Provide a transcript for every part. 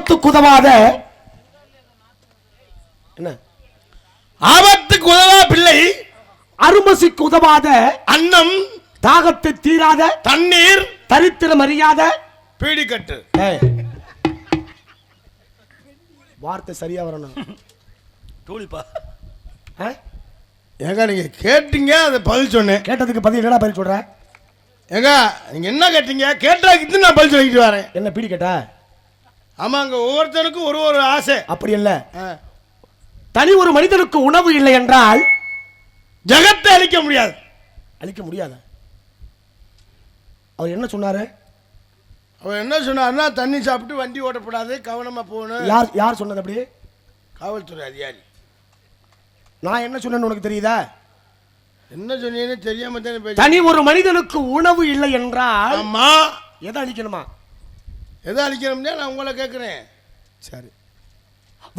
ஆபத்துக்கு உதவாத என்ன ஆபத்துக்கு உதவா பிள்ளை, அருமசிக்கு உதவாத அன்னம், தாகத்தை தீராத தண்ணீர், தரித்திரம் அறியாத பீடிக்கட்டு. வார்த்தை சரியா வரணும். தூளிப்பா ஏங்க நீங்க கேட்டீங்க, அதை பதில் சொன்னேன். கேட்டதுக்கு பதில் என்னடா பதில் சொல்ற? ஏங்க நீங்க என்ன கேட்டீங்க? கேட்டதுக்கு நான் பதில் சொல்லிட்டு வரேன். என்ன பீடி கேட்டா? ஆமாங்க, ஒவ்வொருத்தருக்கும் ஒரு ஒரு ஆசை. அப்படி இல்ல, தனி ஒரு மனிதனுக்கு உணவு இல்லை என்றால் ஜகத்தை அழிக்க முடியாது. அழிக்க முடியாத அவர் என்ன சொன்னாரு? அவர் என்ன சொன்னார்னா, தண்ணி சாப்பிட்டு வண்டி ஓட்டப்படாது, கவனமா போகணும். யார் சொன்னது அப்படி? காவல்துறை அதிகாரி. நான் என்ன சொன்னேன்னு உனக்கு தெரியுதா? என்ன சொன்னீங்கன்னு தெரியாம தானே. தனி ஒரு மனிதனுக்கு உணவு இல்லை என்றால் அம்மா எதை அழிக்கணுமா? எதை அழிக்கணும்னா நான் உங்களை கேட்கிறேன். சரி,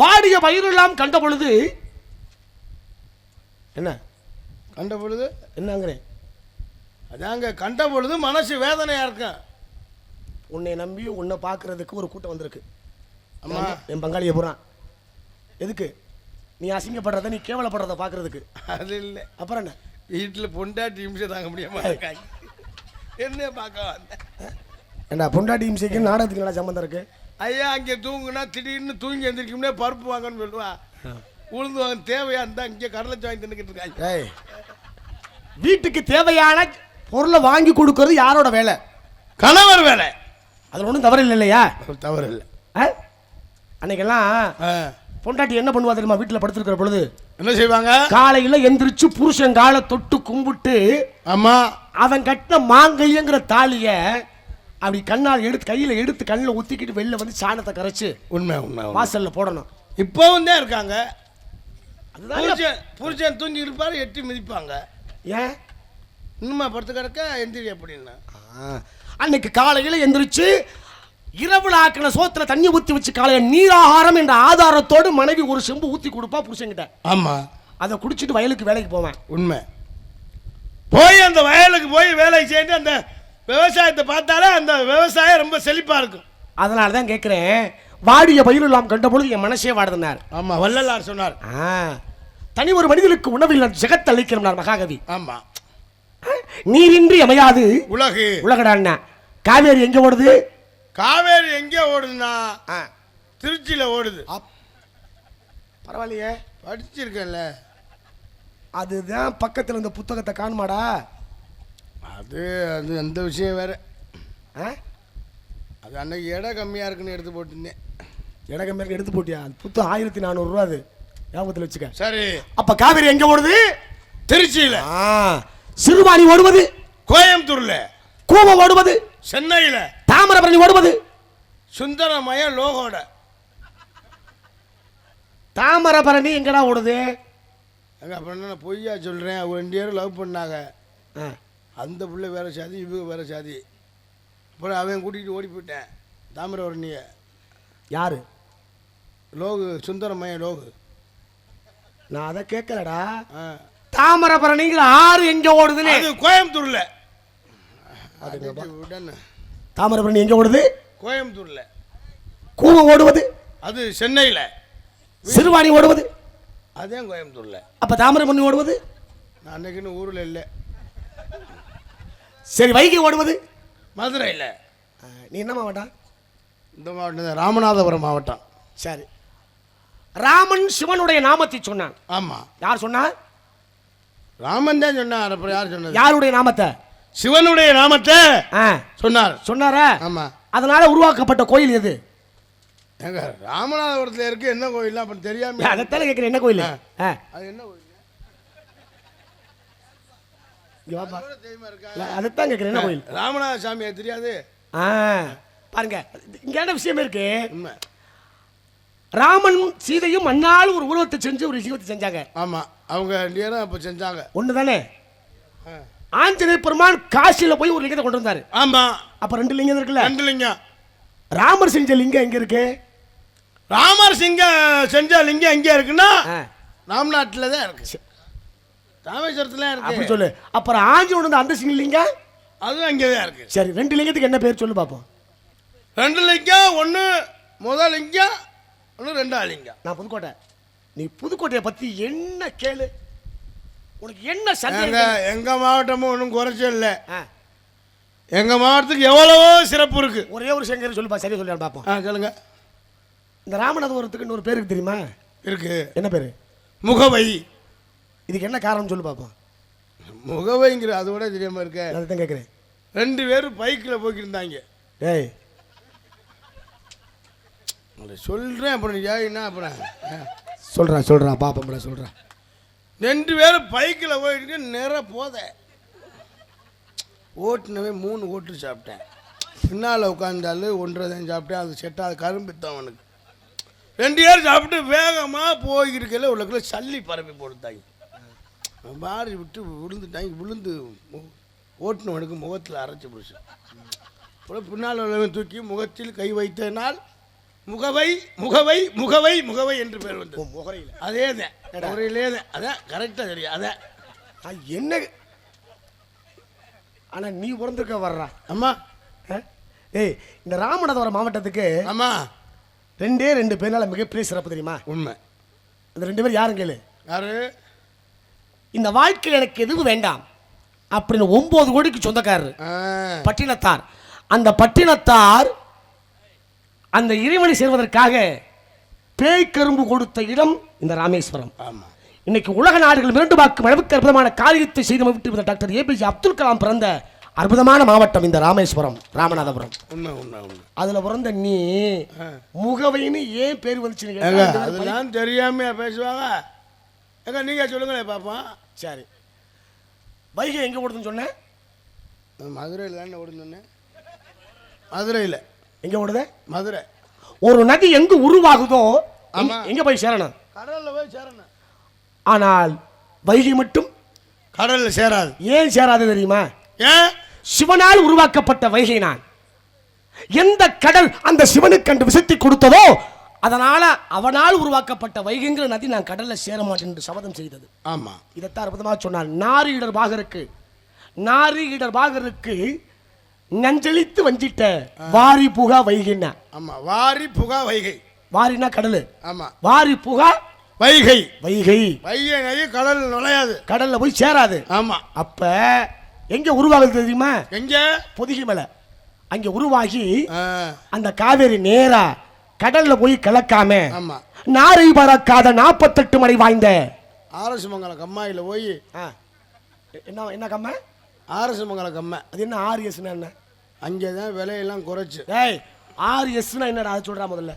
வாடிய பயிரெல்லாம் கண்ட பொழுது என்ன கண்ட பொழுது என்னங்கிறேன்? அதாங்க, கண்ட பொழுது மனசு வேதனையா இருக்கும். உன்னை நம்பி உன்னை பார்க்கறதுக்கு ஒரு கூட்டம் வந்திருக்கு. அம்மா, என் பங்காளியை போறான். எதுக்கு? நீ அசிங்கப்படுறத, நீ கேவலப்படுறத பார்க்கறதுக்கு. அது இல்லை, அப்புறம் என்ன? வீட்டில் பொண்டாட்டி நிமிஷம் தாங்க முடியாம என்ன பார்க்க வந்தேன். ஏண்டா பொண்டாட்டி இம்சைக்கு நாடகத்துக்கு என்ன சம்பந்தம் இருக்கு? ஐயா, அங்கே தூங்குனா திடீர்னு தூங்கி எந்திரிக்கும்னே பருப்பு வாங்கன்னு சொல்லுவா, உளுந்து வாங்க தேவையா இருந்தா இங்கே கடலை வாங்கி தின்னுக்கிட்டு இருக்காங்க. வீட்டுக்கு தேவையான பொருளை வாங்கி கொடுக்கறது யாரோட வேலை? கணவர் வேலை. அதில் ஒன்றும் தவறு இல்லை இல்லையா? தவறு இல்லை. அன்னைக்கெல்லாம் பொண்டாட்டி என்ன பண்ணுவா தெரியுமா? வீட்டில் படுத்திருக்கிற பொழுது என்ன செய்வாங்க? காலையில எந்திரிச்சு புருஷன் காலை தொட்டு கும்பிட்டு, ஆமா, அவன் கட்டின மாங்கையங்கிற தாலிய அப்படி கண்ணால் எடுத்து கையில எடுத்து கண்ணில் ஊத்திக்கிட்டு வெளில வந்து சாணத்தை கரைச்சு உண்மை உண்மை வாசல்ல போடணும். இப்பவும் தான் இருக்காங்க. அதுதான் புருஷன் தூங்கி இருப்பாரு, எட்டி மிதிப்பாங்க. ஏன் இன்னுமா படுத்து கிடக்க எந்திரி அப்படின்னா? அன்னைக்கு காலையில எந்திரிச்சு இரவுல ஆக்கின சோத்துல தண்ணி ஊத்தி வச்சு காலையில நீராகாரம் என்ற ஆதாரத்தோடு மனைவி ஒரு செம்பு ஊத்தி கொடுப்பா புருஷன்கிட்ட. ஆமா, அதை குடிச்சிட்டு வயலுக்கு வேலைக்கு போவேன். உண்மை. போய் அந்த வயலுக்கு போய் வேலை செய்து அந்த விவசாயத்தை பார்த்தாலே அந்த விவசாயம் ரொம்ப செழிப்பா இருக்கும். அதனால தான் கேட்கிறேன், வாடிய பயிரெல்லாம் கண்ட பொழுது என் மனசே வாடுதுனார். ஆமா, வள்ளலார் சொன்னார். தனி ஒரு மனிதனுக்கு உணவில் ஜெகத் அளிக்கிறார் மகாகவி. ஆமா, நீரின்றி அமையாது உலகு. உலகடா. காவேரி எங்க ஓடுது? காவேரி எங்க ஓடுதுன்னா திருச்சியில ஓடுது. பரவாயில்லையே, படிச்சிருக்கேன்ல. அதுதான் பக்கத்தில் இந்த புத்தகத்தை காணுமாடா? அது அது அந்த விஷயம் வேற. அது அன்னைக்கு இடம் கம்மியா இருக்குன்னு எடுத்து போட்டுருந்தேன். இடம் கம்மியா எடுத்து போட்டியா? புத்தகம் 1400 ரூபா, அது ஞாபகத்தில் வச்சுக்க. சரி, அப்ப காவேரி எங்க ஓடுது? திருச்சியில. சிறுவாணி ஓடுவது கோயம்புத்தூர்ல, கூவம் ஓடுவது சென்னையில, தாமிரபரணி ஓடுவது சுந்தரமய லோகோட. தாமிரபரணி எங்கடா ஓடுது? அங்க அப்புறம் என்ன பொய்யா சொல்றேன்? 2 பேரும் லவ் பண்ணாங்க. அந்த பிள்ளை வேற சாதி, இவங்க வேற சாதி. அப்புறம் அவன் கூட்டிகிட்டு ஓடி போயிட்டேன். தாமிரபரணிய யாரு? லோகு, சுந்தரமய லோகு. நான் அதை கேட்கலடா. தாமிரபரணிங்கிற ஆறு எங்க ஓடுதுன்னு? அது கோயம்புத்தூர்ல. தாமிரபரணி எங்க ஓடுது? கோயம்புத்தூர்ல. கூவம் ஓடுவது அது சென்னையில. சிறுவாணி ஓடுவது அதே கோயம்புத்தூர்ல. அப்ப தாமிரபரணி ஓடுவது? நான் அன்னைக்குன்னு ஊர்ல இல்ல. சரி, வைகை ஓடுவது மதுரையில. நீ என்ன மாவட்டம்? இந்த மாவட்டம் ராமநாதபுரம் மாவட்டம். சரி, ராமன் சிவனுடைய நாமத்தை சொன்னான். ஆமா. யார் சொன்னா? ராமன் தான் சொன்னார். அப்புறம் யார் சொன்னது? யாருடைய நாமத்தை? சிவனுடைய நாமத்தை சொன்னார். சொன்னாரா? ஆமா. அதனால உருவாக்கப்பட்ட கோயில் எது? எங்க ராமநாதபுரத்துல இருக்கு. என்ன கோயில் அப்படி தெரியாம அதைத்தானே கேட்கிறேன். என்ன கோயில்? அது என்ன கோயில்? அதைத்தான் கேட்கிறேன். என்ன கோயில்? ராமநாத சாமியை தெரியாது? பாருங்க, இங்க என்ன விஷயம் இருக்கு. ராமன் சீதையும் மண்ணால் ஒரு உருவத்தை செஞ்சு ஒரு விஷயத்தை செஞ்சாங்க. ஆமா, அவங்க 2 பேரும் அப்ப செஞ்சாங்க. ஒண்ணுதானே? ஆஞ்சநேய பெருமான் காசியில போய் ஒரு லிங்கத்தை கொண்டு வந்தாரு. ஆமா. அப்ப 2 லிங்கம் இருக்குல்ல? 2 லிங்கம். ராமர் செஞ்ச லிங்கம் எங்க இருக்கு? ராமர் செஞ்ச லிங்கம் எங்க இருக்குன்னா ராம்நாட்டில தான் இருக்கு. ராமேஸ்வரத்துல இருக்கு. அப்படி சொல்லு. அப்புறம் ஆஞ்சநேயர் வந்து அந்த சிங்க லிங்கம் அதுவும் அங்கே தான் இருக்கு. சரி, 2 லிங்கத்துக்கு என்ன பேர் சொல்லு பாப்போம். 2 லிங்கம், ஒன்று முதல் லிங்கம் ஒன்று ரெண்டாவது லிங்கம். நான் புதுக்கோட்டை. நீ புதுக்கோட்டையை பத்தி என்ன கேளு, உனக்கு என்ன எங்க சந்தேகம்? எங்கள் மாவட்டமும் ஒன்றும் குறைச்சல் இல்லை. எங்கள் மாவட்டத்துக்கு எவ்வளவோ சிறப்பு இருக்கு. ஒரே ஒரு சங்கர் சொல்லுப்பா, சரியா சொல்லி பார்ப்போம். கேளுங்க. இந்த ராமநாதபுரத்துக்கு இன்னொரு பேருக்கு தெரியுமா? இருக்கு. என்ன பேரு? முகவை. இதுக்கு என்ன காரணம் சொல்லு பார்ப்போம். முகவைங்கிற அதை விட தெரியாம இருக்க. அதுதான் கேட்குறேன். 2 பேரும் பைக்கில் போய்கிட்டு இருந்தாங்க. டேய் சொல்கிறேன் அப்புறம் ஏன்னா அப்புறம் சொல்கிறேன் பாப்பா சொல்கிறேன். 2 பேரும் பைக்கில் போயிட்டு நிற போத ஓட்டுனவே 3 ஓட்டு சாப்பிட்டேன். பின்னால் உட்காந்தாலும் 1.5 தான் சாப்பிட்டேன். அது செட்டாக கரும்பித்தான் அவனுக்கு. 2 பேர் சாப்பிட்டு வேகமாக போய்கிருக்கையில் உள்ளக்குள்ள சல்லி பரப்பி போட்டுட்டாங்க. மாறி விட்டு விழுந்துட்டாங்க. விழுந்து ஓட்டுனவனுக்கு முகத்தில் அரைச்சி பிடிச்சி அப்புறம் பின்னால் உள்ளவன் தூக்கி முகத்தில் கை வைத்தனால் முகவை முகவை முகவை முகவை என்று பேர் வந்தது. முகரையில் அதே தான் முகரையிலே தான். அதான் கரெக்டாக தெரியும். அதான் என்ன. ஆனால் நீ பிறந்திருக்க வர்றா. அம்மா ஏய், இந்த ராமநாதபுரம் மாவட்டத்துக்கு அம்மா 2 பேர்னால மிகப்பெரிய சிறப்பு தெரியுமா? உண்மை. அந்த 2 பேர் யாரும் கேளு. யாரு? இந்த வாழ்க்கையில் எனக்கு எதுவும் வேண்டாம் அப்படின்னு 9 கோடிக்கு சொந்தக்காரர் பட்டினத்தார். அந்த பட்டினத்தார் அந்த இறைவனை சேர்வதற்காக பேய் கரும்பு கொடுத்த இடம் இந்த ராமேஸ்வரம். இன்னைக்கு உலக நாடுகள் மிரண்டு பார்க்கும் அளவுக்கு அற்புதமான காரியத்தை செய்து விட்டு டாக்டர் ஏபிஜே அப்துல் கலாம் பிறந்த அற்புதமான மாவட்டம் இந்த ராமேஸ்வரம், ராமநாதபுரம். அதுல பிறந்த நீ முகவைன்னு ஏன் பேர் வந்துச்சு? அதெல்லாம் தெரியாம பேசுவாங்க. நீங்க சொல்லுங்களேன் பாப்போம். சரி, வைகை எங்க ஓடுதுன்னு சொன்னேன்? மதுரையில் தானே ஓடுன்னு சொன்னேன். மதுரையில் எங்க ஓடுது? மதுரை. ஒரு நதி எங்கு உருவாகுதோ எங்க போய் சேரணும்? கடல்ல போய் சேரணும். ஆனால் வைகை மட்டும் கடல்ல சேராது. ஏன் சேராது தெரியுமா? ஏன்? சிவனால் உருவாக்கப்பட்ட வைகை நான். எந்த கடல் அந்த சிவனுக்கு கண்டு விசத்தி கொடுத்ததோ அதனால அவனால் உருவாக்கப்பட்ட வைகைங்கிற நதி நான் கடல்ல சேர மாட்டேன் என்று சபதம் செய்தது. ஆமா, இதைத்தான் அற்புதமாக சொன்னார். நாரீடர் பாகருக்கு நஞ்சளித்து வஞ்சிட்ட வாரி புகா வைகைன்னா. ஆமா, வாரி புகா வைகை. வாரினா கடல். ஆமா, வாரி புகா வைகை. வைகை நதி கடல் நுழையாது, கடல்ல போய் சேராது. ஆமா. அப்ப எங்க உருவாகுது தெரியுமா? எங்க? பொதிகை மலை. அங்க உருவாகி அந்த காவேரி நேரா கடல்ல போய் கலக்காம நாரை பறக்காத 48 மணி வாய்ந்த ஆர்எஸ் மங்கலம் கம்மாயில போய் என்ன கம்மா? ஆர்எஸ் மங்கலம் கம்மா. அது என்ன ஆர்எஸ் என்ன? அங்கேதான் விலையெல்லாம் குறைச்சு. ஏய், ஆர்எஸ்னா என்னடா அது சொல்றா முதல்ல.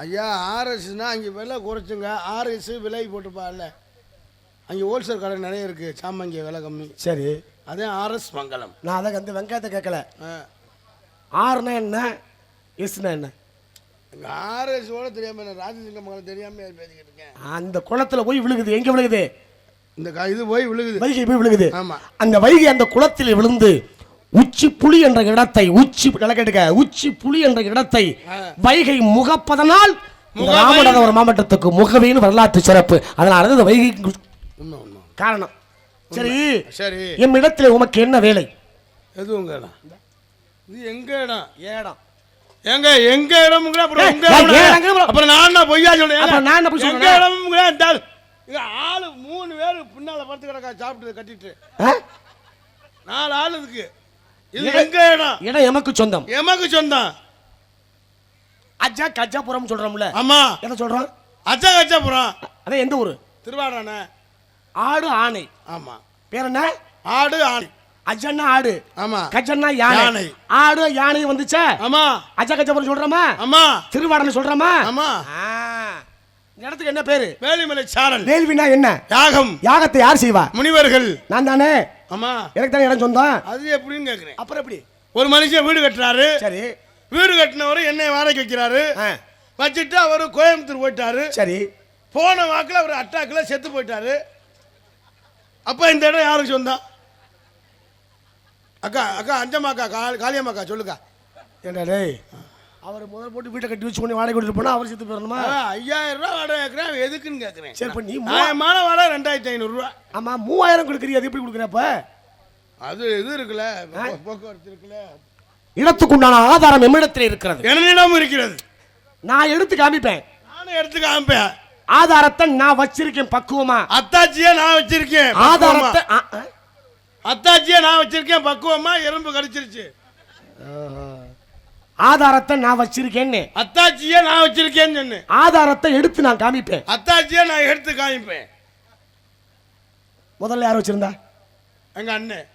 ஐயா, ஆர்எஸ்னா அங்கே விலை குறைச்சுங்க. ஆர்எஸ் விலை போட்டுப்பால. அங்கே ஹோல்சேல் கடை நிறைய இருக்கு. சாமங்க விலை கம்மி. சரி, அதே ஆர்எஸ் மங்கலம். நான் அதை அந்த வெங்காயத்தை கேட்கல. ஆர்னா என்ன, எஸ்னா என்ன? ஆர்எஸோட தெரியாம ராஜசிங்க மங்கலம் தெரியாம பேசிக்கிட்டு இருக்கேன். அந்த குளத்துல போய் விழுகுது. எங்க விழுகுது? இந்த இது போய் விழுகுது, வைகை போய் விழுகுது. ஆமா. அந்த வைகை அந்த குளத்தில் விழுந்து உச்சி புலி என்ற இடத்தை உச்சி புலி என்ற இடத்தை வைகை முகப்பதனால் ராமநாதபுரம் மாவட்டத்துக்கு முகவைன்னு வரலாற்று சிறப்பு. அதனால அந்த வைகை காரணம். சரி சரி, எம் இடத்துல உமக்கு என்ன வேலை? எது உங்க இடம்? இது எங்க இடம்? இடம் எங்க இடம்? அப்புறம் நான் பொய்யா சொல்றேன். எங்க இடம்? ஆளு 3 பேர் பின்னால படுத்து கிடக்கா சாப்பிட்டு கட்டிட்டு 4 ஆள் இருக்கு. இது எங்க இடம்? இடம் எமக்கு சொந்தம். எமக்கு சொந்தம். அஜா கஜாபுரம் சொல்றோம்ல. ஆமா. என்ன சொல்றோம்? அஜா கஜாபுரம். அதான் எந்த ஊரு? திருவாடானே. ஆடு ஆணை. ஆமா. பேர் என்ன? ஆடு ஆணை. அஜன்னா ஆடு. ஆமா. கஜன்னா யானை. ஆடு யானை வந்துச்சா? ஆமா. அஜா கஜாபுரம் சொல்றோமா? ஆமா. திருவாடானை சொல்றோமா? ஆமா. இடத்துக்கு என்ன பேரு? வேலிமலை சாரல். வேள்வினா என்ன? யாகம். யாகத்தை யார் செய்வா? முனிவர்கள். நான் தானே. ஆமா. எனக்கு தானே இடம் சொந்தம். அது எப்படின்னு கேக்குறேன். அப்புறம் எப்படி? ஒரு மனுஷன் வீடு கட்டுறாரு. சரி. வீடு கட்டினவரு என்னை வாடகைக்கு வைக்கிறாரு. வச்சுட்டு அவரு கோயம்புத்தூர் போயிட்டாரு. சரி. போன வாக்குல அவர் அட்டாக்குல செத்து போயிட்டாரு. அப்ப இந்த இடம் யாருக்கு சொந்தம்? அக்கா அஞ்சம்மாக்கா காளியம்மாக்கா சொல்லுக்கா. ஏண்டா டேய், அவர் முதல் போட்டு வீட்டை கட்டி வச்சு பண்ணி வாடகை கொடுத்துட்டு போனா அவர் செத்து போயிடணுமா? 5000 ரூபா வாடகை கேட்குறேன். எதுக்குன்னு கேட்குறேன். சரி, இப்போ நீ நியாயமான வாடகை 2500 ரூபா. ஆமா, 3000 கொடுக்குறீ. அது எப்படி கொடுக்குறப்ப? அது இது இருக்குல்ல, போக்குவரத்து இருக்குல்ல. இடத்துக்குண்டான ஆதாரம் எம்மிடத்தில் இருக்கிறது. என்னிடம் இருக்கிறது. நான் எடுத்து காமிப்பேன். நானும் எடுத்து காமிப்பேன். ஆதாரத்தை நான் வச்சிருக்கேன் பக்குவமா. அத்தாச்சியே நான் வச்சிருக்கேன். ஆதாரத்தை அத்தாச்சியே நான் வச்சிருக்கேன் பக்குவமா. எறும்பு கடிச்சிருச்சு. ஆதாரத்தை நான் வச்சிருக்கேன்னு. அத்தாச்சியே நான் வச்சிருக்கேன்னு சொன்னு. ஆதாரத்தை எடுத்து நான் காமிப்பேன். அத்தாச்சியே நான் எடுத்து காமிப்பேன். முதல்ல யார் வச்சிருந்தா? எங்க அண்ணன்.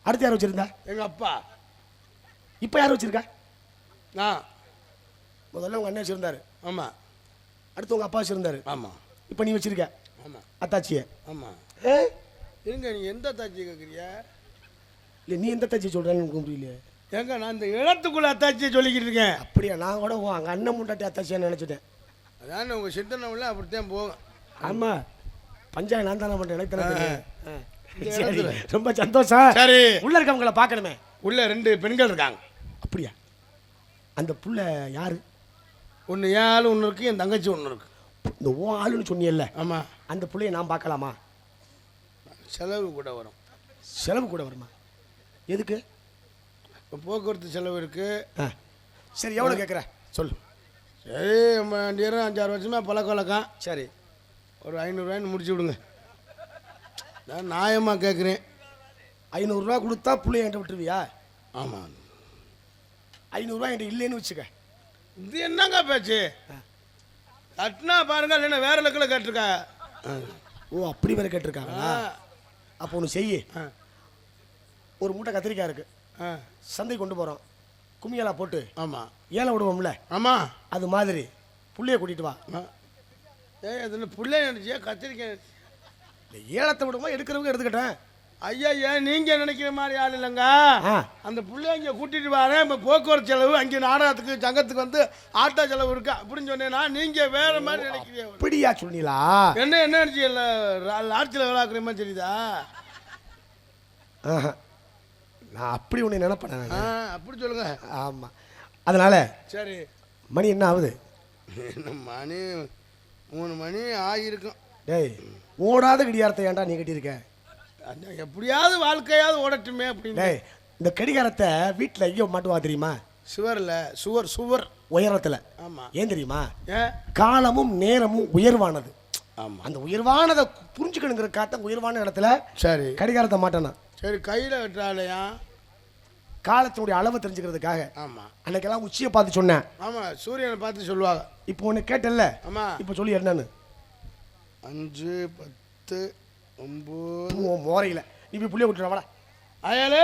அடுத்து யார் வச்சிருந்தா? எங்க அப்பா. இப்ப யார் வச்சிருக்கா? நான். முதல்ல உங்க அண்ணன் வச்சிருந்தாரு. ஆமா. அடுத்து உங்க அப்பா வச்சிருந்தாரு. ஆமா. இப்ப நீ வச்சிருக்க. ஆமா. அத்தாச்சியே. ஆமா. இருங்க, நீ எந்த அத்தாச்சி கேட்குறியா? இல்லை, நீ எந்த அத்தாச்சி சொல்றேன்னு புரியலையே. ஏங்க நான் இந்த இடத்துக்குள்ள அத்தாச்சியை சொல்லிக்கிட்டு இருக்கேன். அப்படியா? நான் கூட அங்கே அண்ணன் முண்டாட்டி அத்தாச்சியான்னு நினச்சிட்டேன். அதான் உங்கள் சித்தனை உள்ள அப்படித்தான் போகும். ஆமாம், பஞ்சாயத்து நான் தானே பண்ணுறேன். எனக்கு தானே. சரி, ரொம்ப சந்தோஷம். சரி, உள்ள இருக்கவங்களை பார்க்கணுமே. உள்ள 2 பெண்கள் இருக்காங்க. அப்படியா? அந்த புள்ள யாரு? ஒன்று என் ஆள் ஒன்று இருக்கு, என் தங்கச்சி ஒன்று இருக்கு. இந்த ஓ ஆளுன்னு சொன்னியல்ல? ஆமாம். அந்த புள்ளைய நான் பார்க்கலாமா? செலவு கூட வரும். செலவு கூட வருமா? எதுக்கு? இப்போ போக்குவரத்து செலவு இருக்கு. சரி, எவ்வளோ கேட்குற சொல்லு. சரி, நம்ம 5-6 வருஷமா பழக்க வழக்கம். சரி, ஒரு 500 ரூபாய்னு முடிச்சு விடுங்க. நான் நியாயமாக கேட்குறேன். 500 ரூபா கொடுத்தா புள்ளைய என்கிட்ட விட்டுருவியா? ஆமாம். 500 ரூபா என்கிட்ட இல்லைன்னு வச்சுக்க. இது என்னங்க பேச்சு? கட்டினா பாருங்க, இல்லைன்னா வேற லக்கில் கேட்டிருக்கா. ஓ, அப்படி வேற கேட்டிருக்காங்களா? அப்போ ஒன்று செய்ய. ஒரு மூட்டை கத்திரிக்காய் இருக்கு, சந்தை கொண்டு போகிறோம். கும்மியலா போட்டு ஆமாம் ஏழை விடுவோம்ல? ஆமாம். அது மாதிரி புள்ளைய கூட்டிட்டு வா. அது பிள்ளை நினச்சியா கத்திரிக்காய்? ஏலத்தை விடுவோம், எடுக்கிறவங்க எடுத்துக்கிட்டேன். ஐயா, ஏன் நீங்கள் நினைக்கிற மாதிரி ஆள் இல்லைங்க. அந்த பிள்ளைய இங்கே கூட்டிகிட்டு வரேன். இப்போ போக்குவரத்து செலவு, அங்கே நாடகத்துக்கு சங்கத்துக்கு வந்து ஆட்டோ செலவு இருக்கு அப்படின்னு சொன்னேன்னா நீங்கள் வேற மாதிரி நினைக்கிறீங்க. அப்படியா சொன்னீங்களா? என்ன நினச்சி இல்லை, லாட்சியில் வேலாக்குற மாதிரி தெரியுதா? நான் அப்படி ஒன்று நினைப்பேன். அப்படி சொல்லுங்க. ஆமாம். அதனால் சரி, மணி என்ன ஆகுது? மணி 3 மணி ஆகியிருக்கும். டேய், ஓடாத கடிகாரத்தை ஏன்டா நீ கட்டியிருக்க? எப்படியாவது வாழ்க்கையாவது ஓடட்டுமே அப்படின்னு. டேய், இந்த கடிகாரத்தை வீட்டில் எங்கேயோ மாட்டுவா தெரியுமா? சுவரில். சுவர் உயரத்தில். ஆமாம். ஏன் தெரியுமா? காலமும் நேரமும் உயர்வானது. ஆமாம். அந்த உயர்வானதை புரிஞ்சுக்கணுங்கிற காத்த உயர்வான இடத்துல சரி கடிகாரத்தை மாட்டேனா? சரி, கையில் வெட்டாலையா? காலத்தினுடைய அளவு தெரிஞ்சுக்கிறதுக்காக. ஆமாம். அன்னைக்கெல்லாம் உச்சியை பார்த்து சொன்னேன். ஆமாம், சூரியனை பார்த்து சொல்லுவாங்க. இப்போ ஒன்று கேட்டல்ல? ஆமாம். இப்போ சொல்லி என்னன்னு? 5, 10, 9 மோரையில் நீ போய் புள்ளிய விட்டுற வாடா. அயாலே